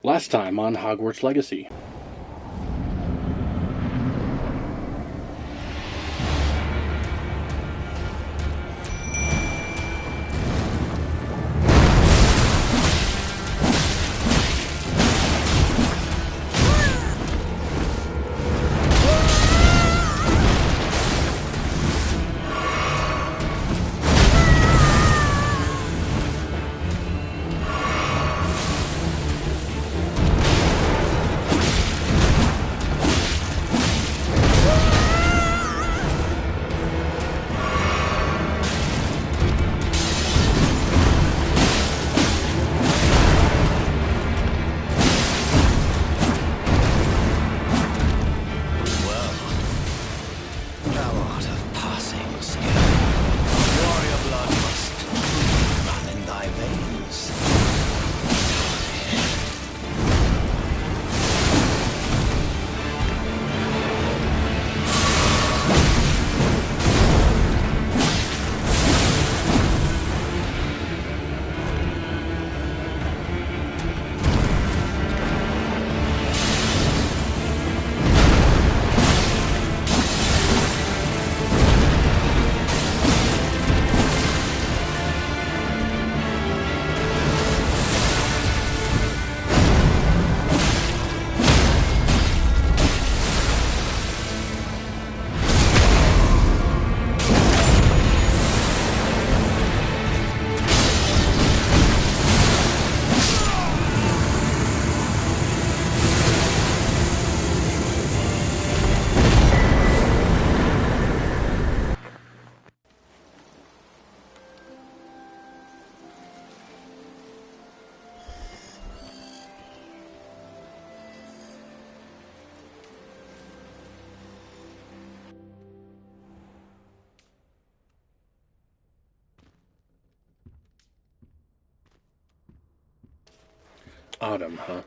Last time on Hogwarts Legacy. Autumn, huh?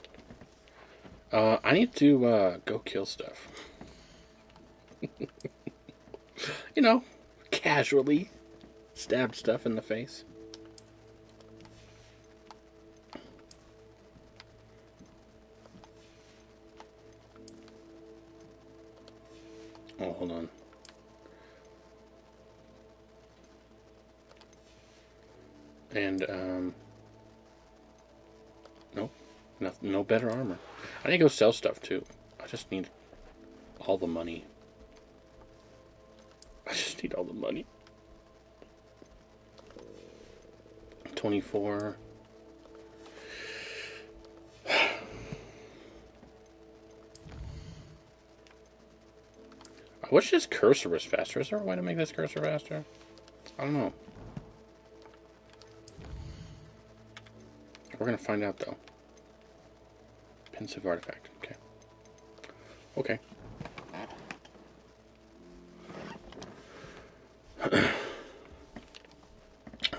I need to go kill stuff. You know, casually stab stuff in the face. Oh, hold on. And, nope. No better armor. I need to go sell stuff, too. I just need all the money. I just need all the money. 24. I wish this cursor was faster. Is there a way to make this cursor faster? I don't know. We're gonna find out, though. Pensive artifact. Okay. Okay.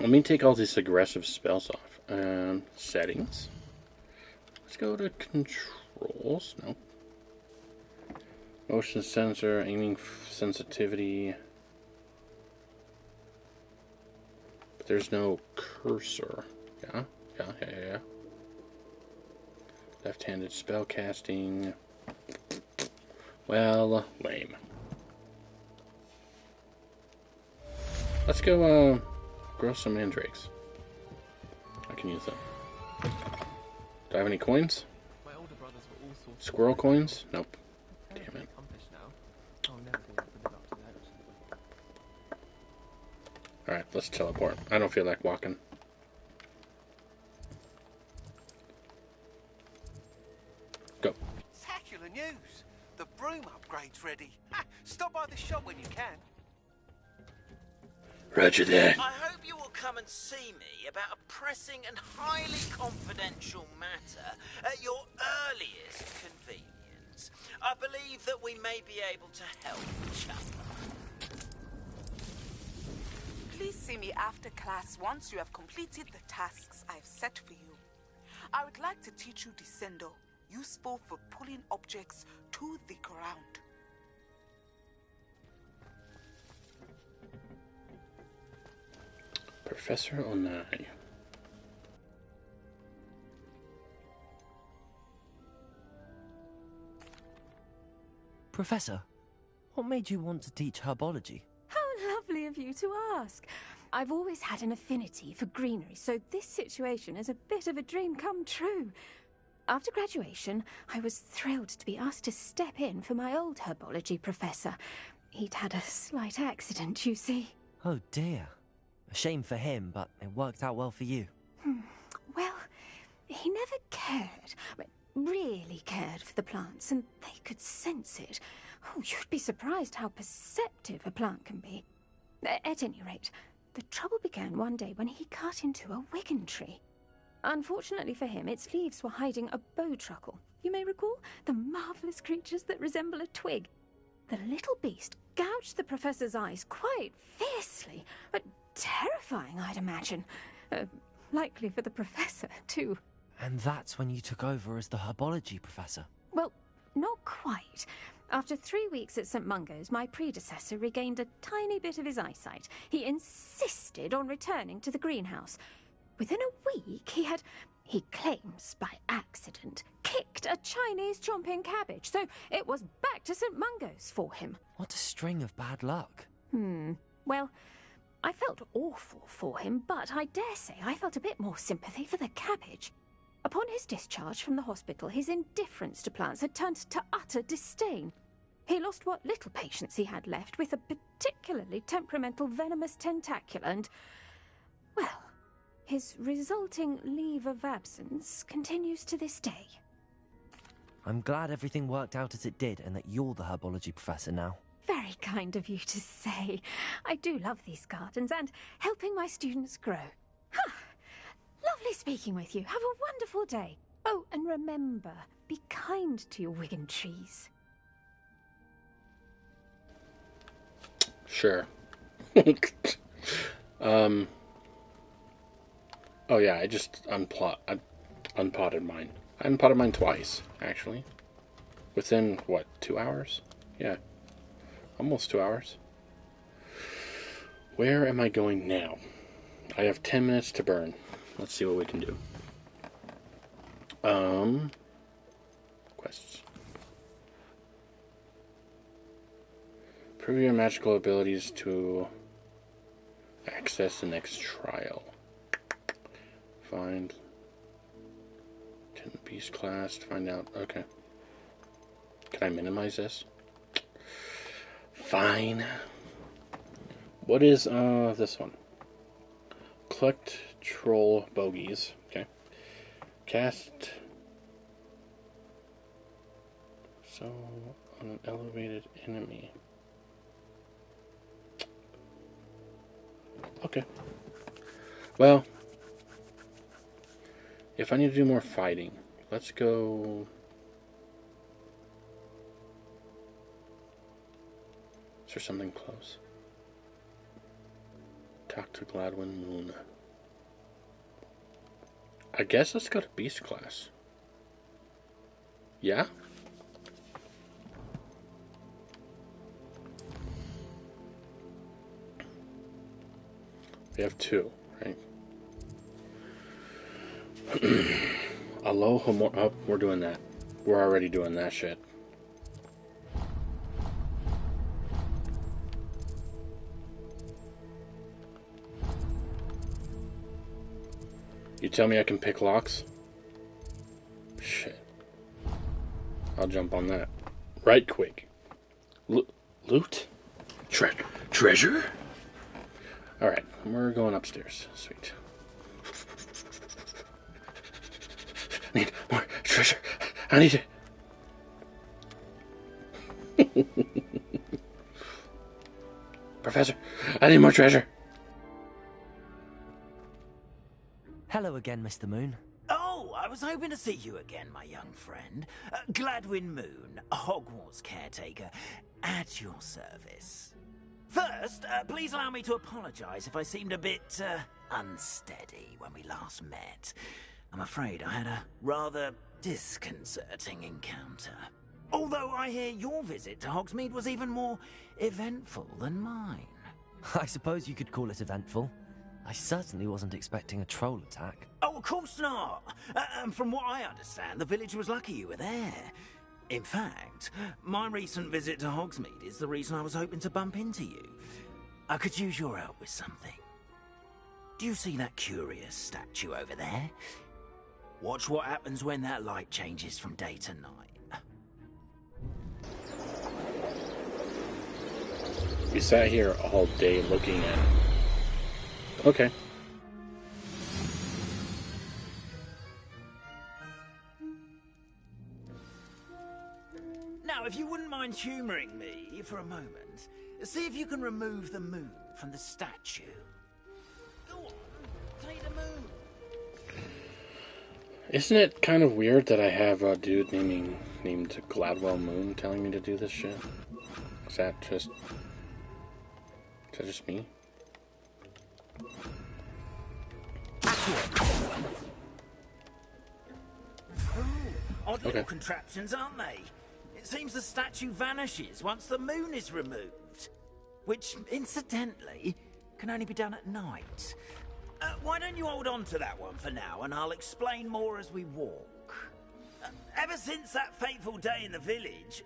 Let me take all these aggressive spells off. Settings. Let's go to controls. No. Motion sensor, aiming sensitivity. But there's no cursor. Yeah. Left-handed spell casting. Well, lame. Let's go, grow some mandrakes. I can use them. Do I have any coins? My older brothers were all sorts Squirrel coins? Nope. Damn it. accomplished now. I'll never live up to that. Alright, let's teleport. I don't feel like walking. Go. Spectacular news! The broom upgrade's ready. Ha! Stop by the shop when you can. Roger that. I hope you will come and see me about a pressing and highly confidential matter at your earliest convenience. I believe that we may be able to help each other. Please see me after class once you have completed the tasks I've set for you. I would like to teach you Descendo, useful for pulling objects to the ground. Professor Onai. Professor, what made you want to teach herbology? How lovely of you to ask. I've always had an affinity for greenery, so this situation is a bit of a dream come true. After graduation, I was thrilled to be asked to step in for my old herbology professor. He'd had a slight accident, you see. Oh dear. A shame for him, but it worked out well for you. Well, he never cared, really cared for the plants, and they could sense it. Oh, you'd be surprised how perceptive a plant can be. At any rate, the trouble began one day when he cut into a wigan tree. Unfortunately for him, its leaves were hiding a bowtruckle. You may recall the marvellous creatures that resemble a twig. The little beast gouged the professor's eyes quite fiercely, but terrifying, I'd imagine. Likely for the professor, too. And that's when you took over as the herbology professor? Well, not quite. After 3 weeks at St. Mungo's, my predecessor regained a tiny bit of his eyesight. He insisted on returning to the greenhouse. Within a week, he claims by accident, kicked a Chinese chomping cabbage, so it was back to St. Mungo's for him. What a string of bad luck. Well, I felt awful for him, but I dare say I felt a bit more sympathy for the cabbage. Upon his discharge from the hospital, his indifference to plants had turned to utter disdain. He lost what little patience he had left with a particularly temperamental venomous tentacula and, well, his resulting leave of absence continues to this day. I'm glad everything worked out as it did and that you're the herbology professor now. Very kind of you to say. I do love these gardens and helping my students grow. Lovely speaking with you. Have a wonderful day. Oh, and remember, be kind to your wigan trees. Sure. Oh yeah, I just unpotted mine. I unpotted mine twice, actually. Within, what, 2 hours? Yeah. Almost 2 hours. Where am I going now? I have 10 minutes to burn. Let's see what we can do. Quests. Prove your magical abilities to access the next trial. Find 10 beast class to find out. Okay. Can I minimize this? Fine. What is this one? Collect troll bogies. Okay. Cast so on an elevated enemy. Okay. Well, if I need to do more fighting, let's go. Is there something close? Talk to Gladwin Moon. I guess let's go to Beast class. Yeah? We have 2, right? Aloha more. Oh, we're doing that. We're already doing that shit. You tell me I can pick locks? Shit. I'll jump on that. Right quick. Loot? Treasure? Alright, we're going upstairs. Sweet. I need more treasure. I need it. Professor, I need more treasure. Hello again, Mr. Moon. Oh, I was hoping to see you again, my young friend. Gladwin Moon, Hogwarts caretaker, at your service. First, please allow me to apologise if I seemed a bit unsteady when we last met. I'm afraid I had a rather disconcerting encounter. Although I hear your visit to Hogsmeade was even more eventful than mine. I suppose you could call it eventful. I certainly wasn't expecting a troll attack. Oh, of course not. And from what I understand, the village was lucky you were there. In fact, my recent visit to Hogsmeade is the reason I was hoping to bump into you. I could use your help with something. Do you see that curious statue over there? Watch what happens when that light changes from day to night. We sat here all day looking at it. Okay. Now, if you wouldn't mind humouring me for a moment, see if you can remove the moon from the statue. Go on, take the moon. Isn't it kind of weird that I have a dude named Gladwell Moon telling me to do this shit? Is that just me? Odd little contraptions, aren't they? It seems the statue vanishes once the moon is removed. Which, incidentally, can only be done at night. Why don't you hold on to that one for now, and I'll explain more as we walk. Ever since that fateful day in the village,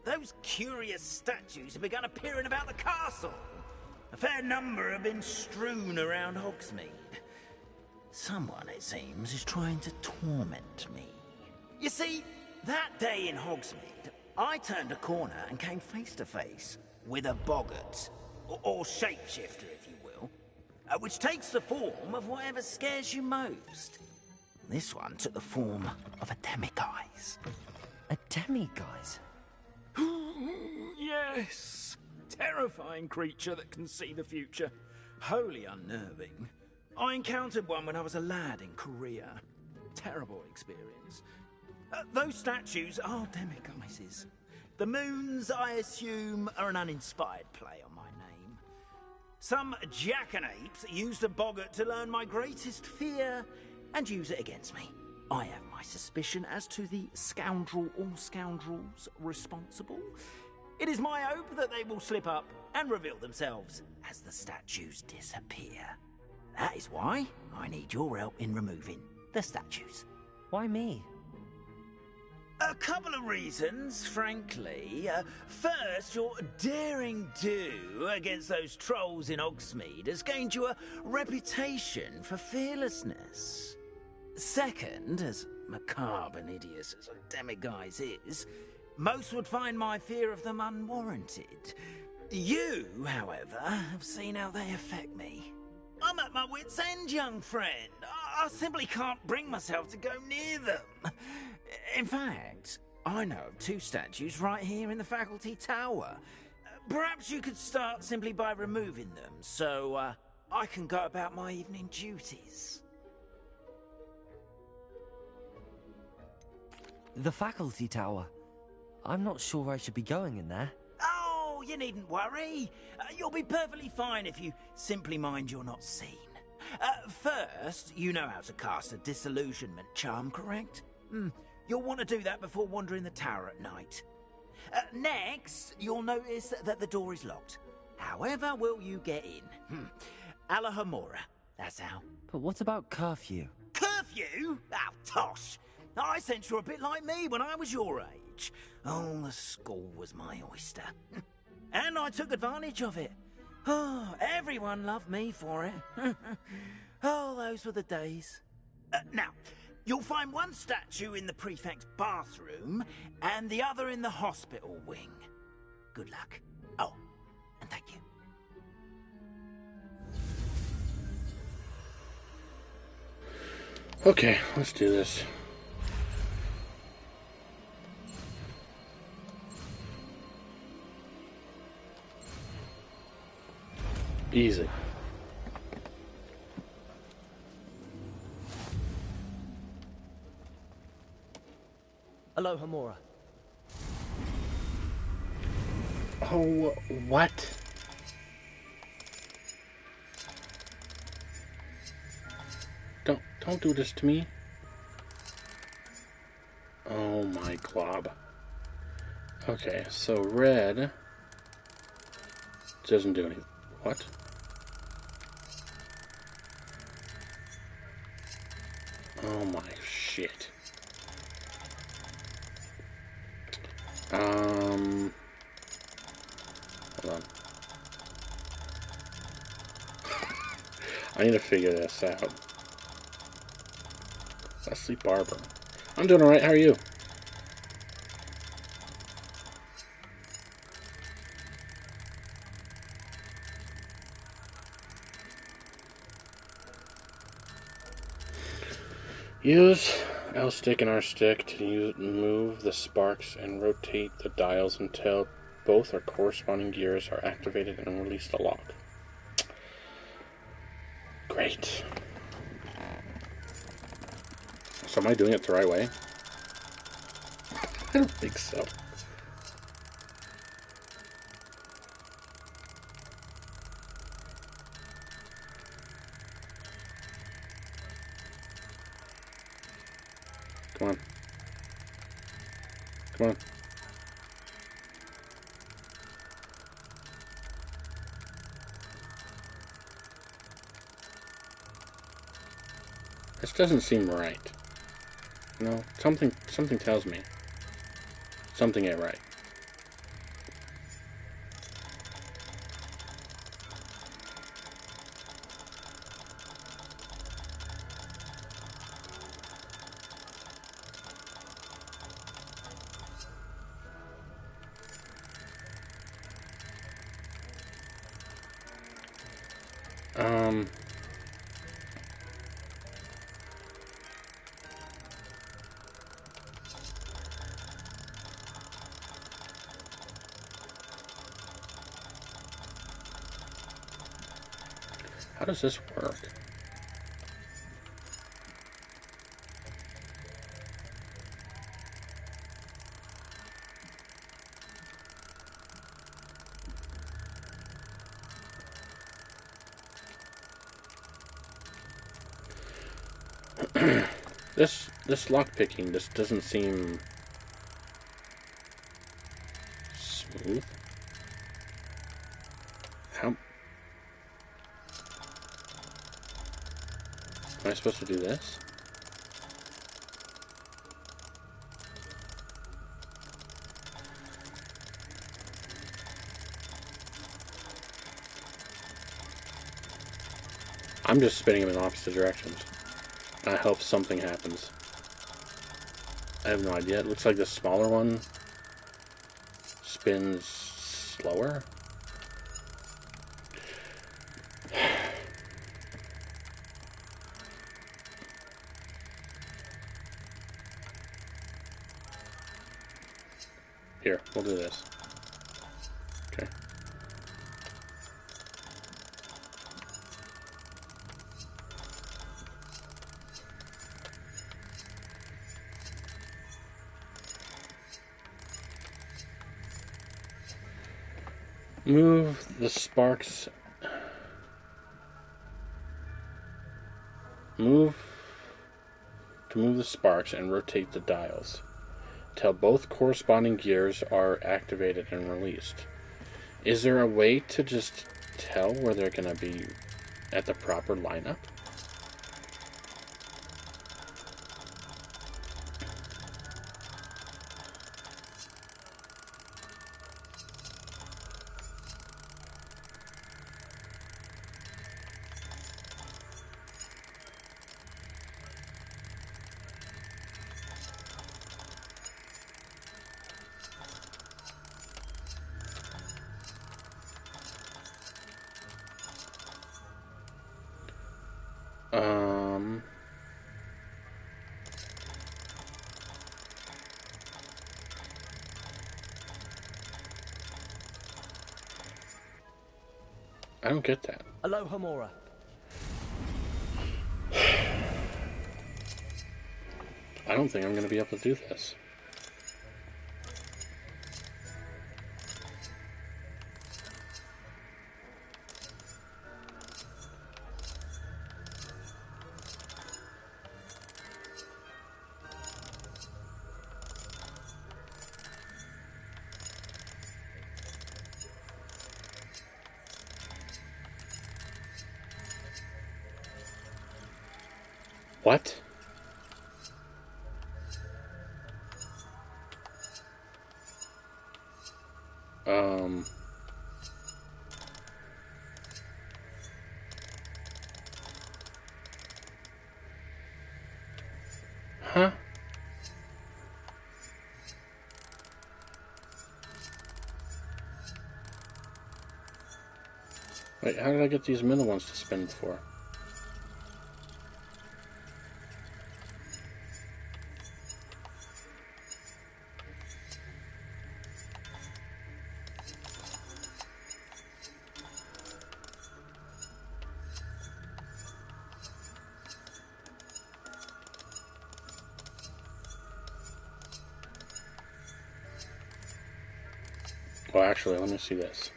those curious statues have begun appearing about the castle. A fair number have been strewn around Hogsmeade. Someone, it seems, is trying to torment me. You see, that day in Hogsmeade, I turned a corner and came face to face with a boggart, or shapeshifter, if you will, which takes the form of whatever scares you most. This one took the form of a demiguise. A demiguise? Yes! Terrifying creature that can see the future. Wholly unnerving. I encountered one when I was a lad in Korea. Terrible experience. Those statues are demiguises. The moons, I assume, are an uninspired play on my name. Some jackanapes used a boggart to learn my greatest fear and use it against me. I have my suspicion as to the scoundrel or scoundrels responsible. It is my hope that they will slip up and reveal themselves as the statues disappear. That is why I need your help in removing the statues. Why me? A couple of reasons, frankly. First, your daring do against those trolls in Hogsmeade has gained you a reputation for fearlessness. Second, as macabre and hideous as a demiguise is, most would find my fear of them unwarranted. You, however, have seen how they affect me. I'm at my wit's end, young friend. I simply can't bring myself to go near them. In fact, I know of two statues right here in the faculty tower. Perhaps you could start simply by removing them, so I can go about my evening duties. The faculty tower. I'm not sure I should be going in there. Oh, you needn't worry. You'll be perfectly fine if you simply mind you're not seen. First, you know how to cast a disillusionment charm, correct? You'll want to do that before wandering the tower at night. Next, you'll notice that the door is locked. However will you get in? Alahomora, that's how. But what about curfew? Curfew? Oh, tosh. I sense you're a bit like me when I was your age. Oh, the school was my oyster. And I took advantage of it. Oh, everyone loved me for it. Oh, those were the days. Now, you'll find one statue in the prefect's bathroom and the other in the hospital wing. Good luck. Oh, and thank you. Okay, let's do this. Easy. Alohomora. Oh, what? Don't do this to me. Oh my glob. Okay, so red doesn't do anything. What? Oh my shit. Hold on. I need to figure this out. Leslie Barber. I'm doing alright, how are you? Use L stick and R stick to move the sparks and rotate the dials until both our corresponding gears are activated and release the lock. Great. So am I doing it the right way? I don't think so. Come on. Come on. This doesn't seem right. No, something tells me something ain't right. How does this work? This lockpicking just doesn't seem smooth. How am I supposed to do this? I'm just spinning them in opposite directions. I hope something happens. I have no idea. It looks like the smaller one spins slower. Here, we'll do this. Okay. Move the sparks. Move the sparks and rotate the dials till both corresponding gears are activated and released. Is there a way to just tell where they're going to be at the proper lineup? I don't get that. Aloha, Mora. I don't think I'm going to be able to do this. What? Um. Huh? Wait, how did I get these middle ones to spin before? Well, actually, let me see this.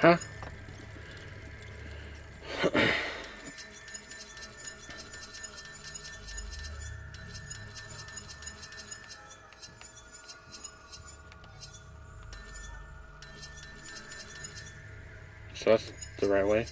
Huh? So that's the right way?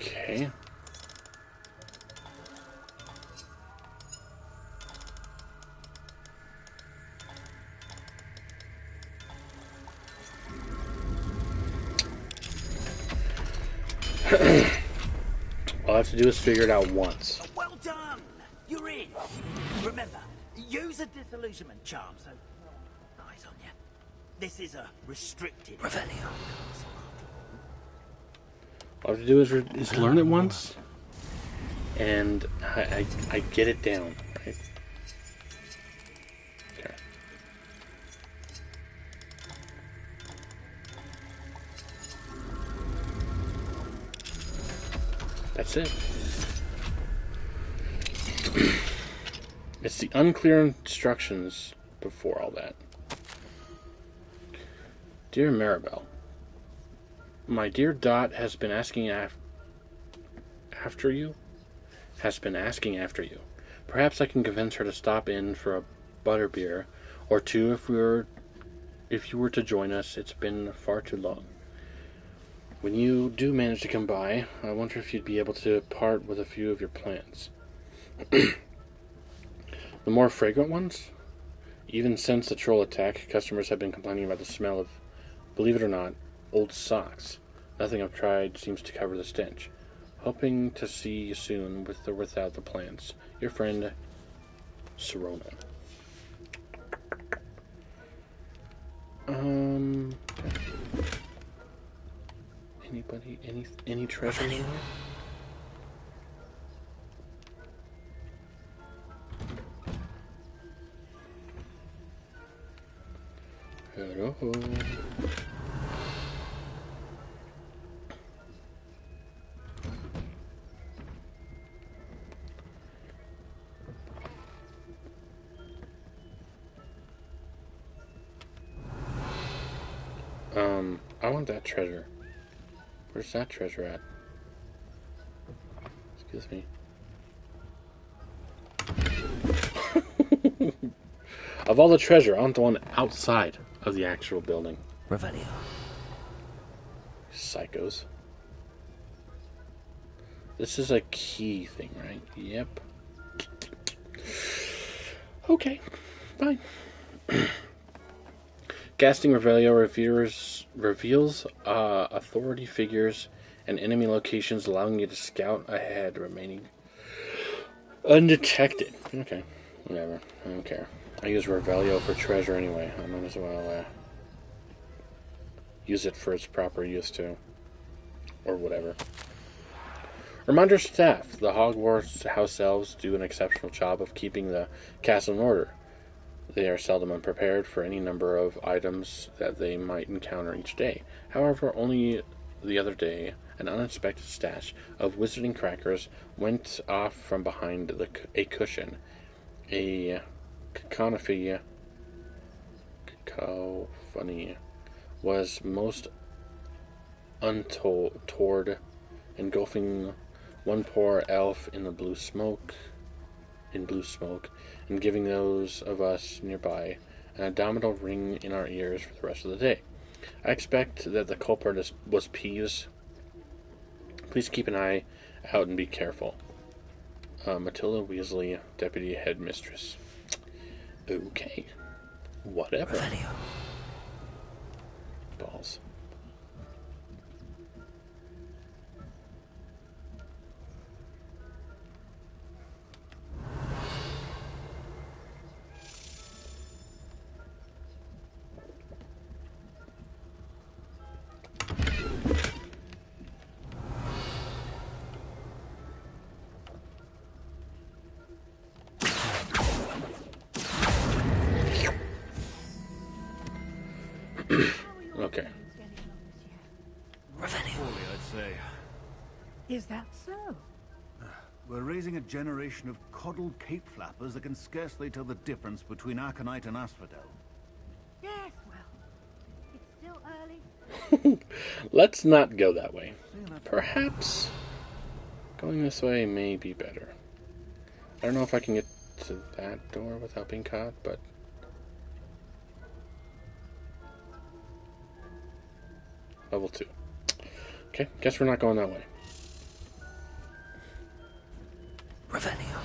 Okay. All I have to do is figure it out once. Well done! You're in. Remember, use a disillusionment charm, so eyes on you. This is a restricted Revelio. All I have to do is learn it once, and I get it down. Right? Okay. That's it. It's the unclear instructions before all that. Dear Maribel, my dear Dot has been asking after you. Has been asking after you. Perhaps I can convince her to stop in for a butterbeer or two if you were to join us. It's been far too long. When you do manage to come by, I wonder if you'd be able to part with a few of your plants. The more fragrant ones? Even since the troll attack, customers have been complaining about the smell of, believe it or not, old socks. Nothing I've tried seems to cover the stench. Hoping to see you soon with or without the plants. Your friend, Serona. Anybody? Any treasure in here? Hello. I want that treasure. Where's that treasure at? Excuse me. Of all the treasure, I want the one outside of the actual building. Revelio. Psychos. This is a key thing, right? Yep. Okay, fine. Casting Revelio reveals authority figures and enemy locations, allowing you to scout ahead, remaining undetected. Okay, whatever. I don't care. I use Revelio for treasure anyway. I might as well use it for its proper use too. Or whatever. Reminder staff. The Hogwarts house elves do an exceptional job of keeping the castle in order. They are seldom unprepared for any number of items that they might encounter each day. However, only the other day, an unexpected stash of wizarding crackers went off from behind a cushion. A cacophony was most untoward, engulfing one poor elf in blue smoke, and giving those of us nearby an abdominal ring in our ears for the rest of the day. I expect that the culprit was Peeves. Please keep an eye out and be careful. Matilda Weasley, Deputy Headmistress. Okay. Whatever. Revelio. Balls. Okay. Poorly, I'd say. Is that so? We're raising a generation of coddled cape flappers that can scarcely tell the difference between aconite and asphodel. Yes, well, it's still early. Let's not go that way. Perhaps going this way may be better. I don't know if I can get to that door without being caught, but level 2. Okay, guess we're not going that way. Revelio.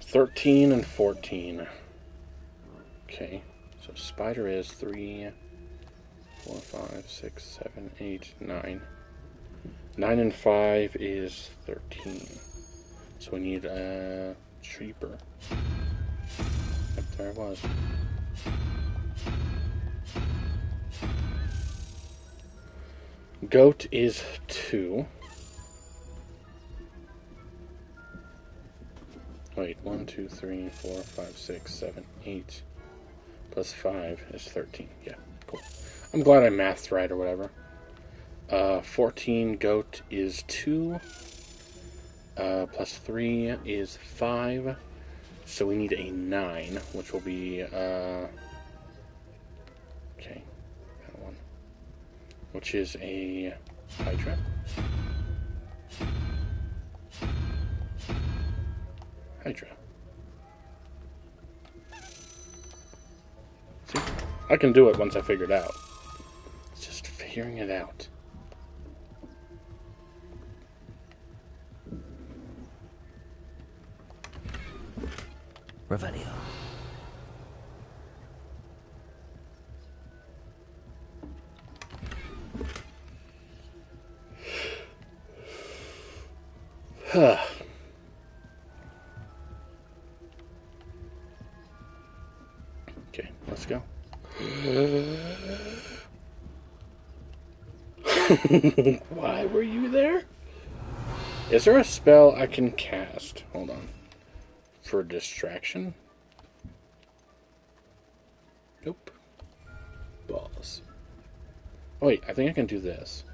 $13 and $14. Okay, so spider is 3, 4, 5, 6, 7, 8, 9. 9 and 5 is 13. So we need a cheaper. Yep, there it was. Goat is 2. Wait, 1, 2, 3, 4, 5, 6, 7, 8. Plus 5 is 13. Yeah, cool. I'm glad I mathed right or whatever. 14 goat is 2. Plus 3 is 5. So we need a 9, which will be, okay, that one. Which is a Hydra. Hydra. See? I can do it once I figure it out. It's just figuring it out. Revelio. Okay, let's go. Why were you there? Is there a spell I can cast? Hold on. For distraction? Nope. Balls. Oh wait, I think I can do this.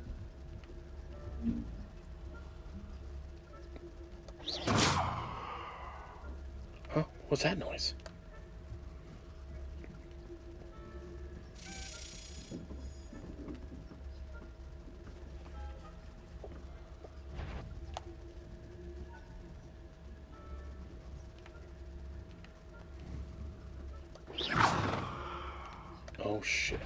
Huh? What's that noise? Oh shit.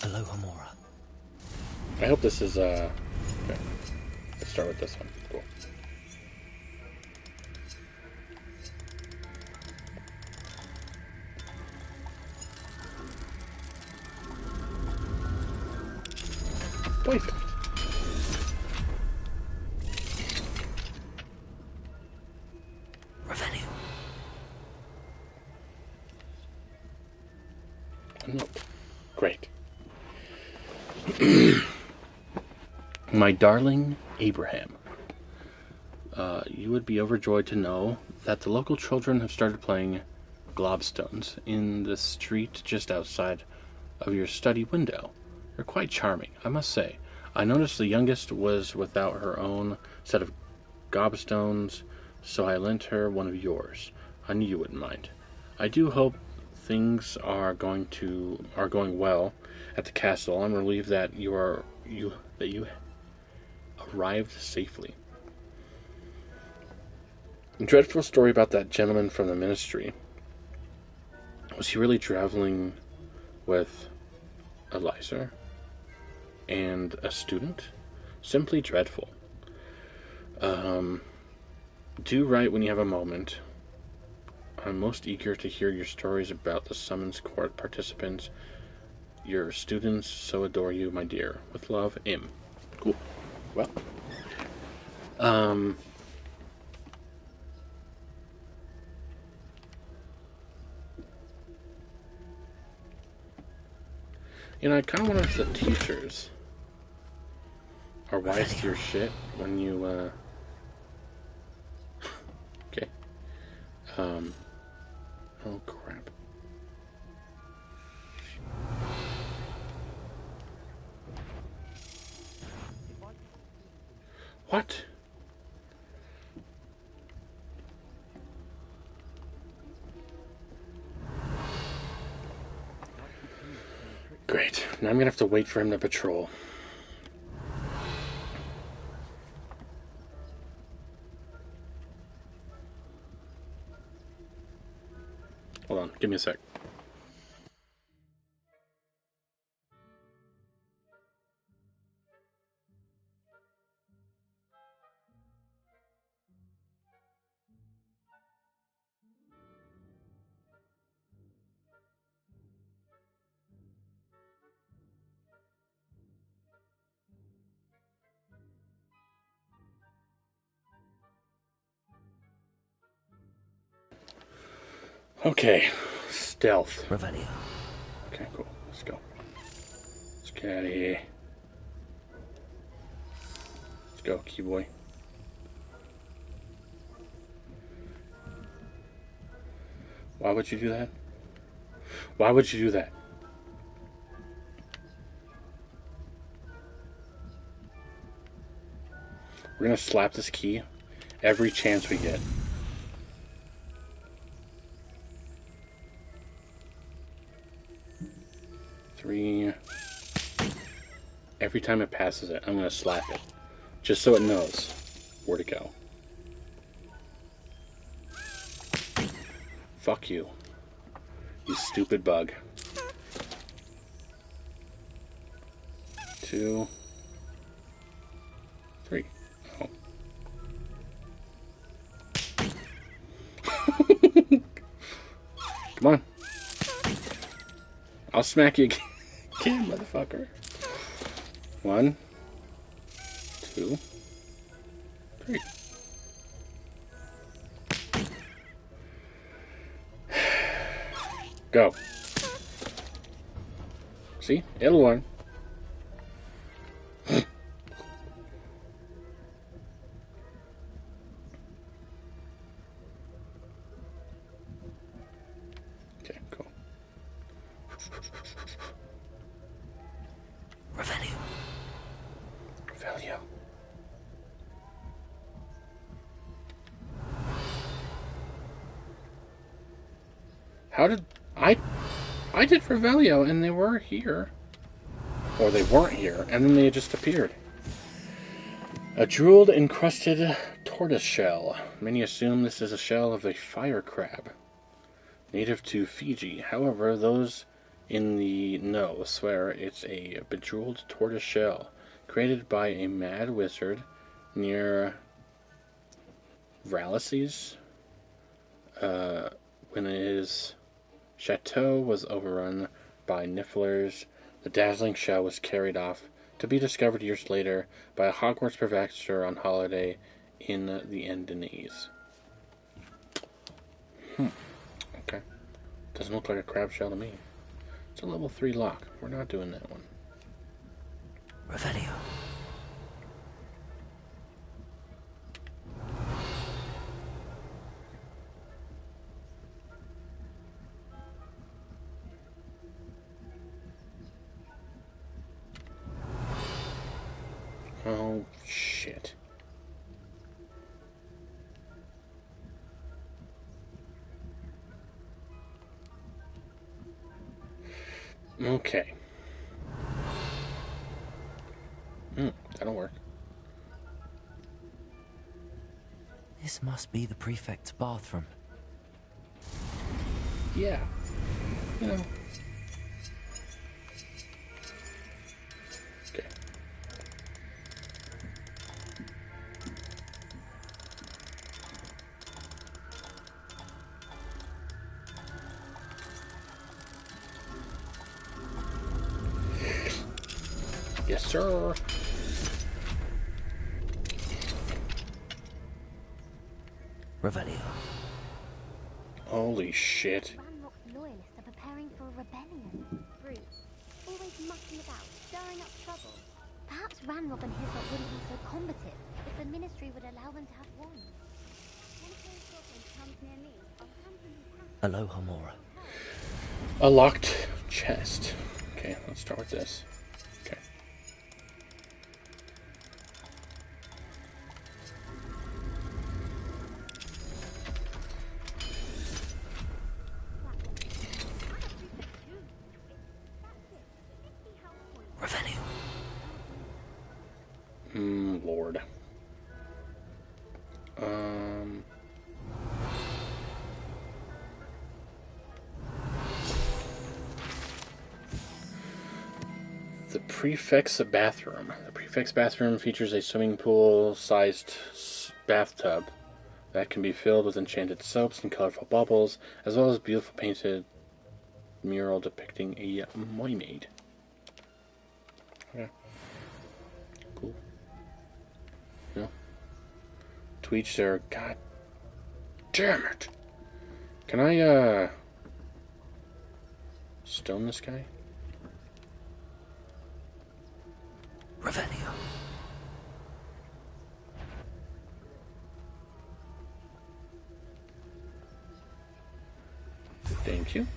Aloha Mora. I hope this is okay. Let's start with this one. Cool. Perfect. Revenue. Nope. Great. My darling Abraham, you would be overjoyed to know that the local children have started playing globstones in the street just outside of your study window. They're quite charming, I must say. I noticed the youngest was without her own set of gobstones, so I lent her one of yours. I knew you wouldn't mind. I do hope things are going well at the castle. I'm relieved that you arrived safely. A dreadful story about that gentleman from the ministry. Was he really traveling with Eliza and a student? Simply dreadful. Do write when you have a moment. I'm most eager to hear your stories about the summons court participants. Your students so adore you, my dear. With love, Im. Cool. Well, I kind of wonder if the teachers are wise to your shit when you, okay. Oh crap. What? Great. Now I'm gonna have to wait for him to patrol. Hold on, give me a sec. Okay, stealth. Revelio. Okay, cool. Let's go. Let's get out of here. Let's go, Keyboy. Why would you do that? Why would you do that? We're gonna slap this key every chance we get. Three. Every time it passes it, I'm gonna slap it. Just so it knows where to go. Fuck you. You stupid bug. 2, 3. Oh. Come on. I'll smack you again, motherfucker. 1, 2, 3. Go. See? It'll learn. How did I did Revelio and they were here. Or they weren't here, and then they just appeared. A jeweled-encrusted tortoise shell. Many assume this is a shell of a fire crab, native to Fiji. However, those in the know swear it's a bejeweled tortoise shell, created by a mad wizard near Rallises, when his chateau was overrun by Nifflers. The dazzling shell was carried off to be discovered years later by a Hogwarts professor on holiday in the Endinese. Okay. Doesn't look like a crab shell to me. It's a level 3 lock. We're not doing that one. Revelio. Oh, shit. Okay. That'll work. This must be the prefect's bathroom. Yeah. You know. Okay. Yes, sir. Revelio. Holy shit. Ranrock's loyalists are preparing for a rebellion. Brutes. Always mucking about, stirring up trouble. Perhaps Ranrock and his lot wouldn't be so combative if the Ministry would allow them to have wands. When comes near me, I'll hand them his hat. Aloha Mora. A locked chest. Okay, let's start with this. Okay. Revelio. Lord. The prefect's bathroom. The prefect's bathroom features a swimming pool-sized bathtub that can be filled with enchanted soaps and colorful bubbles, as well as a beautiful painted mural depicting a mermaid. Okay. Cool. Yeah. To each their... God damn it! Can I, stone this guy? Revelio. Thank you.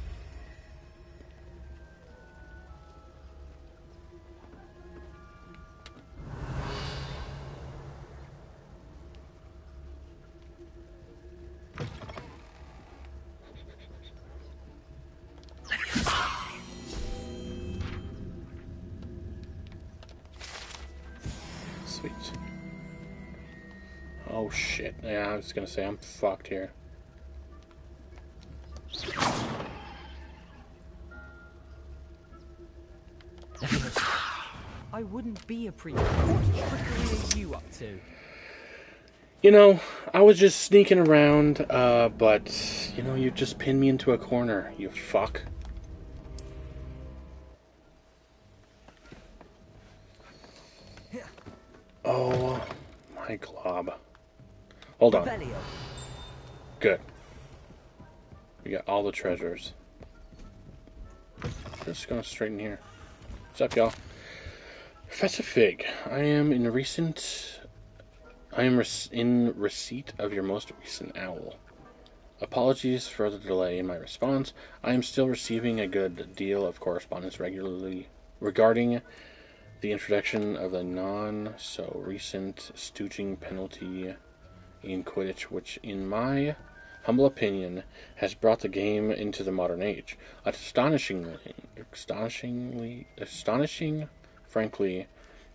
Sweet. Oh shit. Yeah, I was gonna say I'm fucked here. I wouldn't be a priest. What trickery are you up to? You know, I was just sneaking around, but, you know, you just pinned me into a corner, you fuck. Oh, my glob. Hold on. Revelio. Good. We got all the treasures. Just going straight in here. What's up, y'all? Professor Fig, I am in receipt of your most recent owl. Apologies for the delay in my response. I am still receiving a good deal of correspondence regularly regarding the introduction of the non-so-recent stooging penalty in Quidditch, which, in my humble opinion, has brought the game into the modern age. Astonishing, frankly,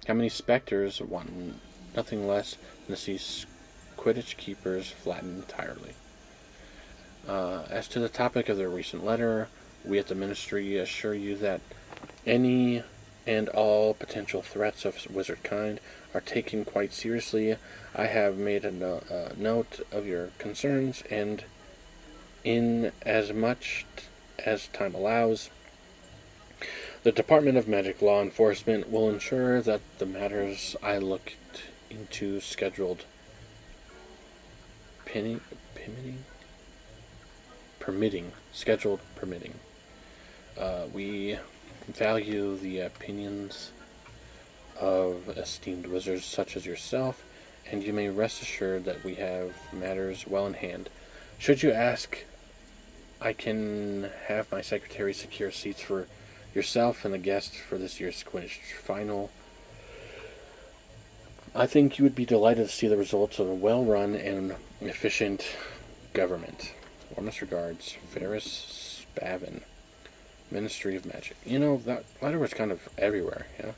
how many specters want nothing less than to see Quidditch keepers flattened entirely. As to the topic of their recent letter, we at the Ministry assure you that any and all potential threats of wizard kind are taken quite seriously. I have made a note of your concerns, and in as much as time allows, the Department of Magic Law Enforcement will ensure that the matters I looked into scheduled permitting. We value the opinions of esteemed wizards such as yourself, and you may rest assured that we have matters well in hand. Should you ask, I can have my secretary secure seats for yourself and the guests for this year's Quidditch final. I think you would be delighted to see the results of a well-run and efficient government. Warmest regards, Ferris Spavin, Ministry of Magic. You know, that letter was kind of everywhere, yeah?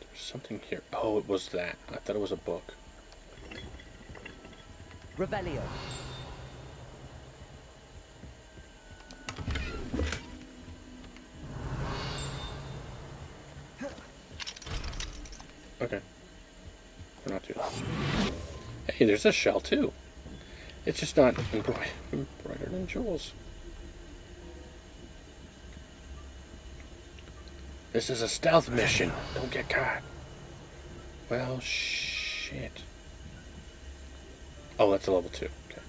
There's something here. Oh, it was that. I thought it was a book. Revelio. Okay. We're not too. Hey, there's a shell too. It's just not embroidered in jewels. This is a stealth mission. Don't get caught. Well, shit. Oh, that's a level 2. Okay.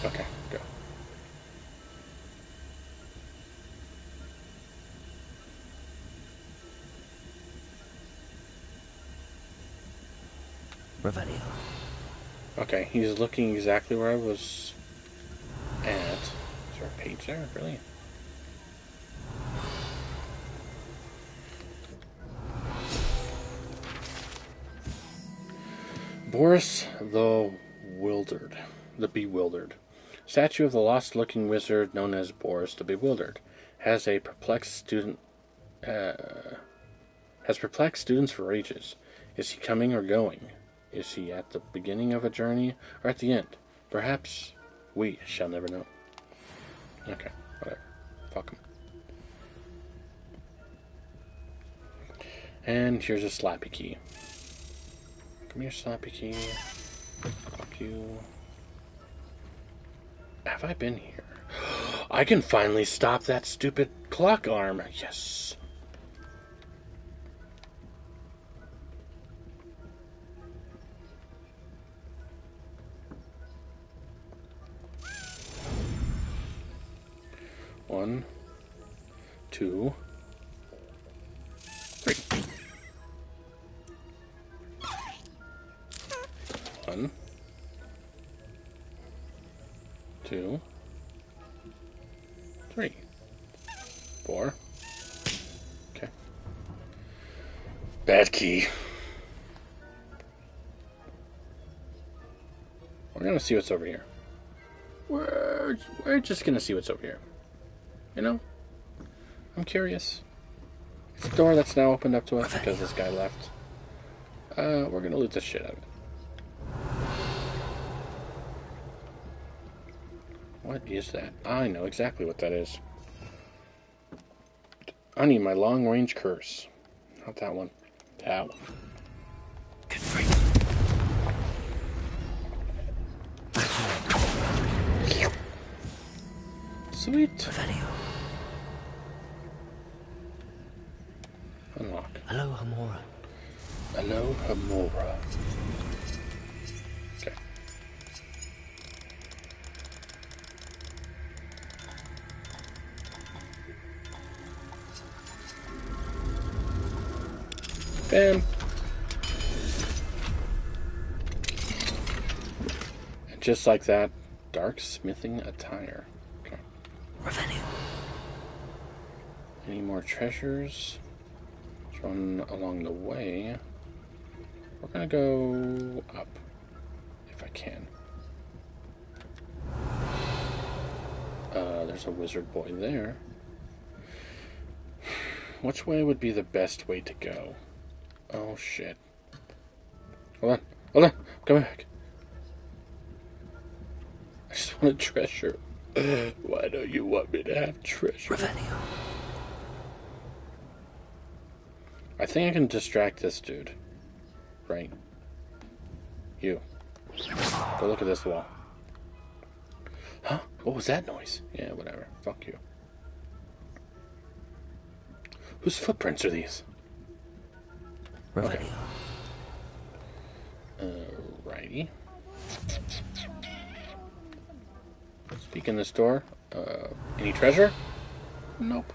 Okay, go. Revelio. Okay, he's looking exactly where I was at. Is there a page there? Really? Boris the Bewildered. Statue of the lost-looking wizard known as Boris the Bewildered has perplexed students for ages. Is he coming or going? Is he at the beginning of a journey or at the end? Perhaps we shall never know. Okay, whatever. Fuck him. And here's a slappy key. Come here, slappy key. Fuck you. Have I been here? I can finally stop that stupid clock arm. Yes. One, 2, 3. 1, 2, 3, 4. Okay. Bad key. We're gonna see what's over here. We're just gonna see what's over here. You know? I'm curious. It's a door that's now opened up to us because this guy left. We're gonna loot the shit out of it. What is that? I know exactly what that is. I need my long-range curse. Not that one. That one. Sweet. Unlock. Hello, Hamora. Hello, Hamora. Okay. Bam. Just like that. Dark smithing attire. Okay. Revenue. Any more treasures? There's one along the way. We're gonna go up. If I can. There's a wizard boy there. Which way would be the best way to go? Oh shit. Hold on. Hold on. Come back. I just want a treasure. Why don't you want me to have treasure? Revenue. I think I can distract this dude. Right? You. Go look at this wall. Huh? What was that noise? Yeah, whatever. Fuck you. Whose footprints are these? Revenue. Okay. Alrighty. Speaking this door. Any treasure? Nope.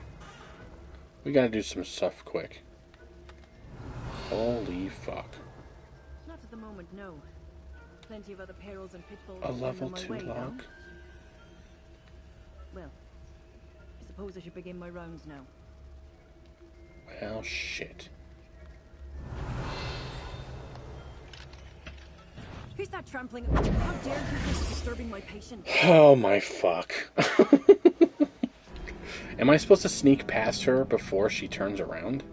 We gotta do some stuff quick. Holy fuck. Not at the moment, no. Plenty of other perils and pitfalls. A level on my 2 way, lock? though. Well, I suppose I should begin my rounds now. Well, shit. Who's that trampling? How dare you be disturbing my patient? Oh my fuck. Am I supposed to sneak past her before she turns around?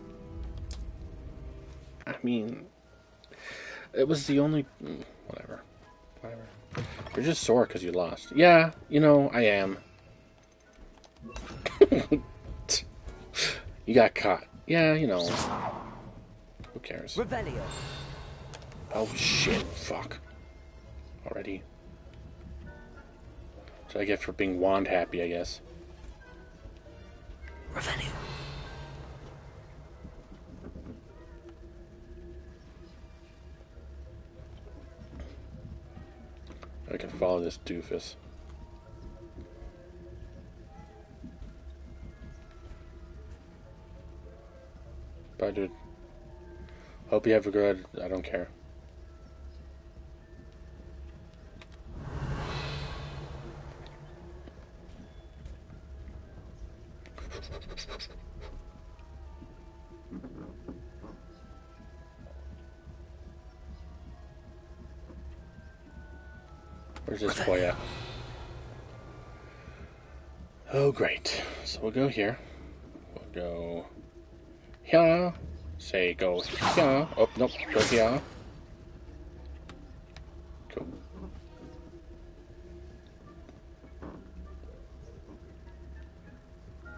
I mean, it was the only... Whatever. Whatever. You're just sore because you lost. Yeah, you know, I am. You got caught. Yeah, you know. Who cares? Revelio. Oh shit, fuck. Already. That's what I get for being wand happy, I guess. Revenue. I can follow this doofus. Bye, dude. Hope you have a good... I don't care. Where's this boy at? Oh, great. So we'll go here. We'll go here. Say go here. Oh, nope. Go here. Go.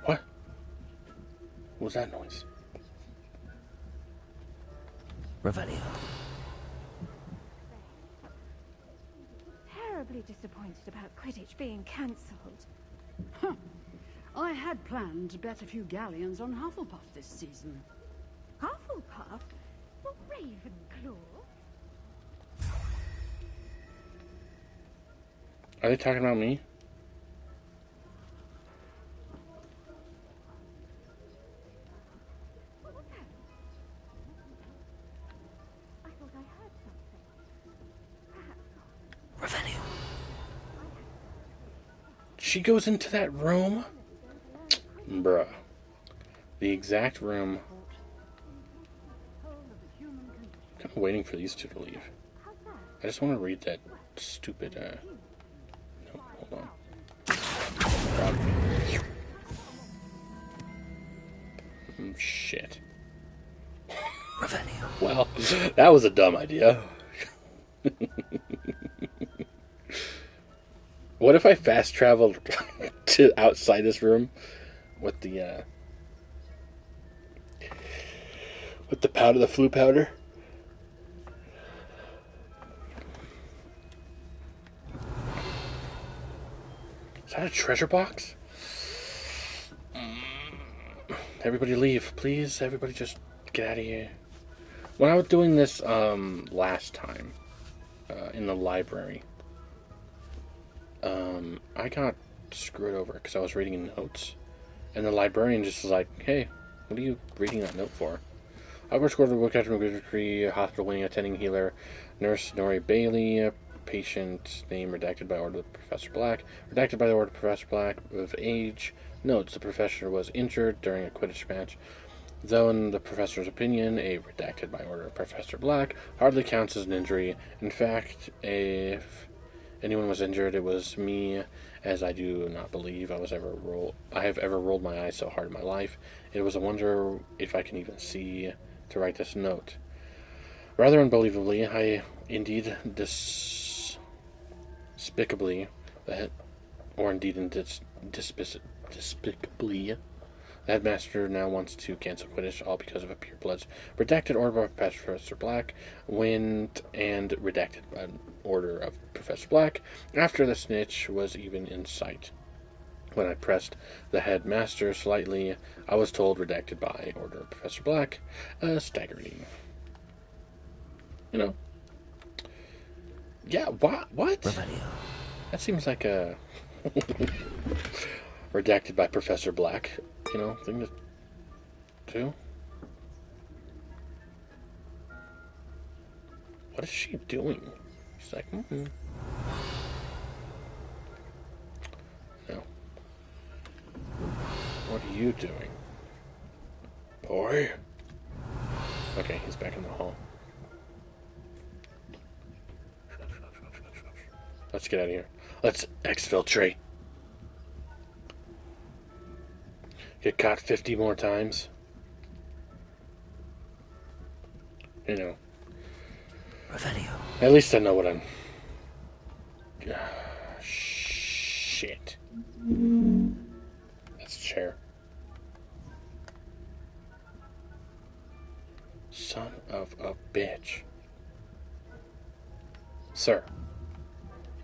What? What was that noise? Revelio. Terribly disappointed about Quidditch being cancelled. Huh. I had planned to bet a few galleons on Hufflepuff this season. Hufflepuff? Well, Ravenclaw? Are they talking about me? What was that? I thought I heard something. Perhaps not. Revenue. She goes into that room? Bruh. The exact room. I'm kind of waiting for these two to leave. I just want to read that stupid, no, hold on. Shit. Revenue. Well, that was a dumb idea. What if I fast traveled to outside this room with the powder, the flu powder? Is that a treasure box? Everybody leave, please. Everybody just get out of here. When I was doing this last time in the library, I got screwed over because I was reading notes, and the librarian just was like, "Hey, what are you reading that note for?" Hogwarts scored the book after a degree, hospital winning attending healer, nurse Nori Bailey, Patient name redacted by order of Professor Black. Redacted by the order of Professor Black of age. Notes: the professor was injured during a Quidditch match. Though in the professor's opinion, a redacted by order of Professor Black hardly counts as an injury. In fact, if anyone was injured, it was me, as I do not believe I have ever rolled my eyes so hard in my life. It was a wonder if I can even see to write this note. Rather unbelievably, I indeed despicably, despicably, the headmaster now wants to cancel Quidditch, all because of a purebloods. Redacted order of Professor Black went and redacted by order of Professor Black after the snitch was even in sight. When I pressed the headmaster slightly, I was told redacted by order of Professor Black. Staggering. You know. Yeah, what? That seems like a redacted by Professor Black, thing to do. What is she doing? She's like, No. What are you doing? Boy? Okay, he's back in the hall. Let's get out of here. Let's exfiltrate. Get caught 50 more times. At least I know what I'm... shit. That's a chair. Son of a bitch. Sir.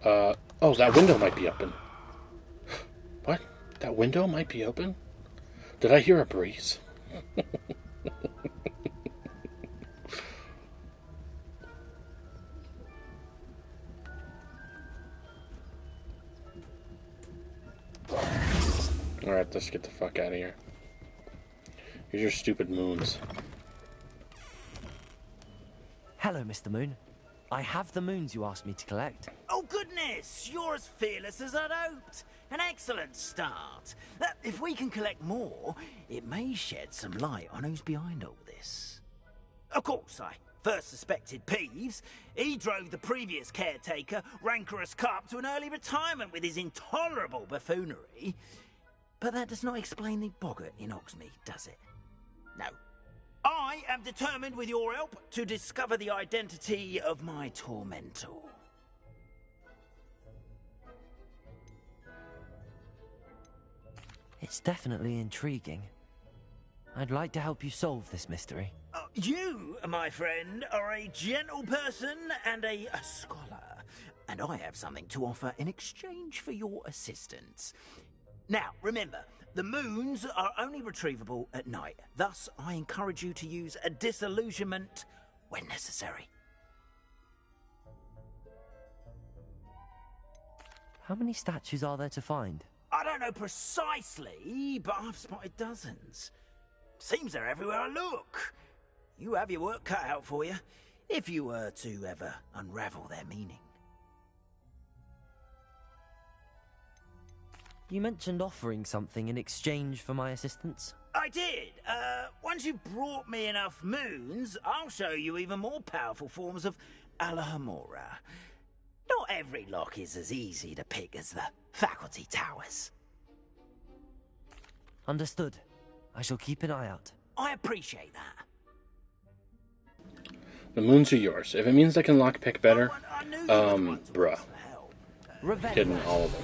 Oh, that window might be open. What? That window might be open? Did I hear a breeze? Alright, let's get the fuck out of here. Here's your stupid moons. Hello, Mr. Moon. I have the moons you asked me to collect. Oh, goodness! You're as fearless as I'd hoped. An excellent start. If we can collect more, it may shed some light on who's behind all this. Of course, I first suspected Peeves. He drove the previous caretaker, Rancorous Carp, to an early retirement with his intolerable buffoonery. But that does not explain the boggart in Hogsmeade, does it? No. I am determined, with your help, to discover the identity of my tormentor. It's definitely intriguing. I'd like to help you solve this mystery. You, my friend, are a gentle person and a scholar, and I have something to offer in exchange for your assistance. Now, remember, the moons are only retrievable at night. Thus, I encourage you to use a disillusionment when necessary. How many statues are there to find? I don't know precisely, but I've spotted dozens. Seems they're everywhere I look. You have your work cut out for you, if you were to ever unravel their meaning. You mentioned offering something in exchange for my assistance? I did. Once you've brought me enough moons, I'll show you even more powerful forms of Alohomora. Not every lock is as easy to pick as the faculty towers. Understood. I shall keep an eye out. I appreciate that. The moons are yours. If it means I can lockpick better, bruh. Kidding all of them.